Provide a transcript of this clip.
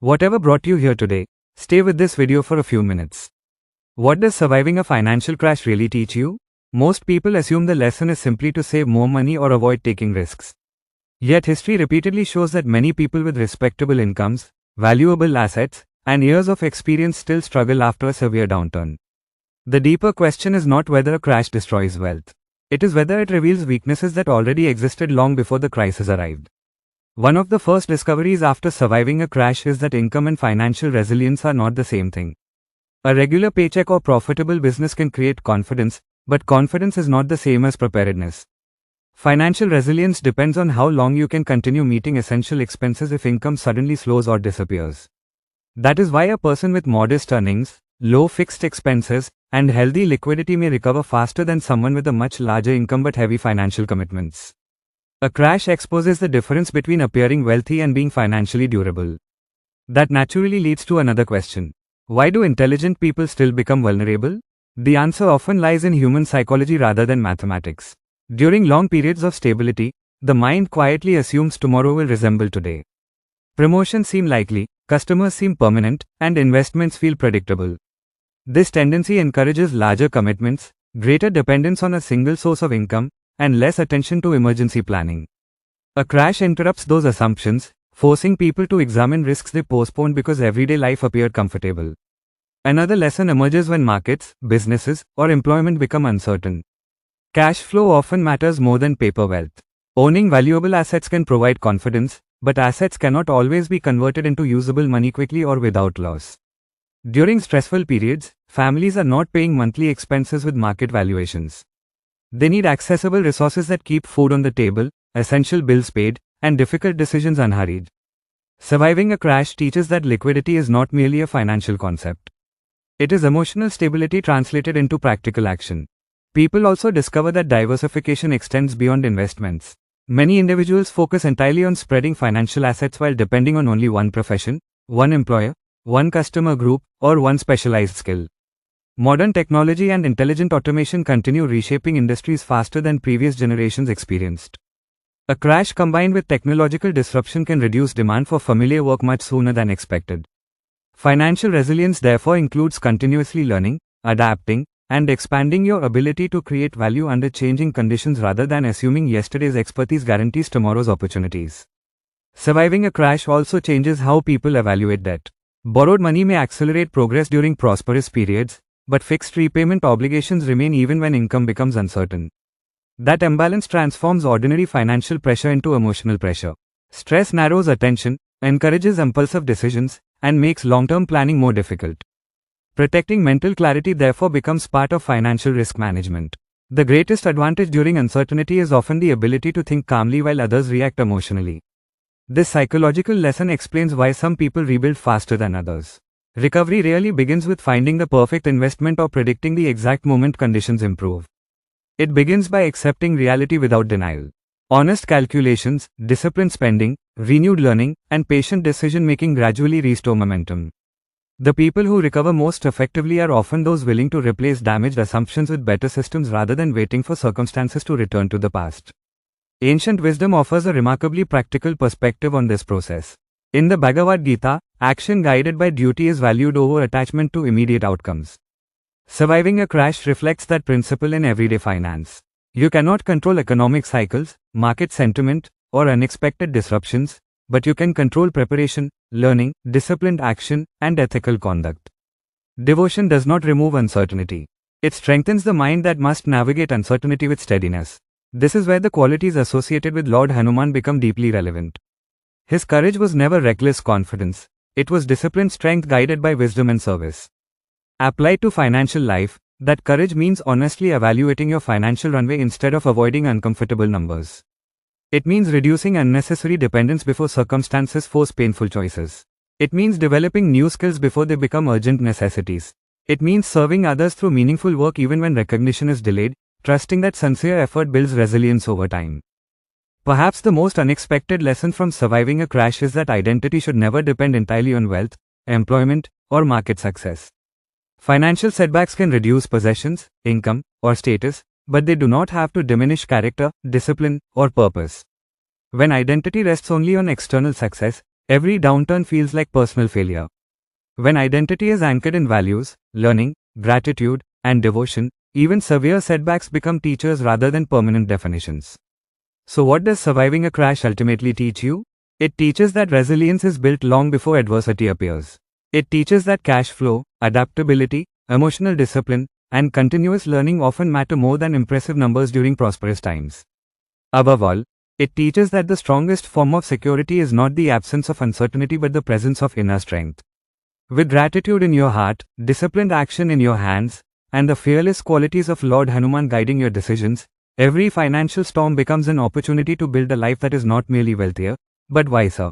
Whatever brought you here today, stay with this video for a few minutes. What does surviving a financial crash really teach you? Most people assume the lesson is simply to save more money or avoid taking risks. Yet history repeatedly shows that many people with respectable incomes, valuable assets, and years of experience still struggle after a severe downturn. The deeper question is not whether a crash destroys wealth. It is whether it reveals weaknesses that already existed long before the crisis arrived. One of the first discoveries after surviving a crash is that income and financial resilience are not the same thing. A regular paycheck or profitable business can create confidence, but confidence is not the same as preparedness. Financial resilience depends on how long you can continue meeting essential expenses if income suddenly slows or disappears. That is why a person with modest earnings, low fixed expenses, and healthy liquidity may recover faster than someone with a much larger income but heavy financial commitments. A crash exposes the difference between appearing wealthy and being financially durable. That naturally leads to another question. Why do intelligent people still become vulnerable? The answer often lies in human psychology rather than mathematics. During long periods of stability, the mind quietly assumes tomorrow will resemble today. Promotions seem likely, customers seem permanent, and investments feel predictable. This tendency encourages larger commitments, greater dependence on a single source of income, and less attention to emergency planning. A crash interrupts those assumptions, forcing people to examine risks they postponed because everyday life appeared comfortable. Another lesson emerges when markets, businesses, or employment become uncertain. Cash flow often matters more than paper wealth. Owning valuable assets can provide confidence, but assets cannot always be converted into usable money quickly or without loss. During stressful periods, families are not paying monthly expenses with market valuations. They need accessible resources that keep food on the table, essential bills paid, and difficult decisions unhurried. Surviving a crash teaches that liquidity is not merely a financial concept. It is emotional stability translated into practical action. People also discover that diversification extends beyond investments. Many individuals focus entirely on spreading financial assets while depending on only one profession, one employer, one customer group, or one specialized skill. Modern technology and intelligent automation continue reshaping industries faster than previous generations experienced. A crash combined with technological disruption can reduce demand for familiar work much sooner than expected. Financial resilience therefore includes continuously learning, adapting, and expanding your ability to create value under changing conditions rather than assuming yesterday's expertise guarantees tomorrow's opportunities. Surviving a crash also changes how people evaluate debt. Borrowed money may accelerate progress during prosperous periods, but fixed repayment obligations remain even when income becomes uncertain. That imbalance transforms ordinary financial pressure into emotional pressure. Stress narrows attention, encourages impulsive decisions, and makes long-term planning more difficult. Protecting mental clarity therefore becomes part of financial risk management. The greatest advantage during uncertainty is often the ability to think calmly while others react emotionally. This psychological lesson explains why some people rebuild faster than others. Recovery rarely begins with finding the perfect investment or predicting the exact moment conditions improve. It begins by accepting reality without denial. Honest calculations, disciplined spending, renewed learning, and patient decision-making gradually restore momentum. The people who recover most effectively are often those willing to replace damaged assumptions with better systems rather than waiting for circumstances to return to the past. Ancient wisdom offers a remarkably practical perspective on this process. In the Bhagavad Gita, action guided by duty is valued over attachment to immediate outcomes. Surviving a crash reflects that principle in everyday finance. You cannot control economic cycles, market sentiment, or unexpected disruptions, but you can control preparation, learning, disciplined action, and ethical conduct. Devotion does not remove uncertainty. It strengthens the mind that must navigate uncertainty with steadiness. This is where the qualities associated with Lord Hanuman become deeply relevant. His courage was never reckless confidence. It was disciplined strength guided by wisdom and service. Applied to financial life, that courage means honestly evaluating your financial runway instead of avoiding uncomfortable numbers. It means reducing unnecessary dependence before circumstances force painful choices. It means developing new skills before they become urgent necessities. It means serving others through meaningful work even when recognition is delayed, trusting that sincere effort builds resilience over time. Perhaps the most unexpected lesson from surviving a crash is that identity should never depend entirely on wealth, employment, or market success. Financial setbacks can reduce possessions, income, or status, but they do not have to diminish character, discipline, or purpose. When identity rests only on external success, Every downturn feels like personal failure. When identity is anchored in values, learning, gratitude, and devotion, even severe setbacks become teachers rather than permanent definitions. So, what does surviving a crash ultimately teach you? It teaches that resilience is built long before adversity appears. It teaches that cash flow, adaptability, emotional discipline, and continuous learning often matter more than impressive numbers during prosperous times. Above all, it teaches that the strongest form of security is not the absence of uncertainty but the presence of inner strength. With gratitude in your heart, disciplined action in your hands, and the fearless qualities of Lord Hanuman guiding your decisions, every financial storm becomes an opportunity to build a life that is not merely wealthier, but wiser.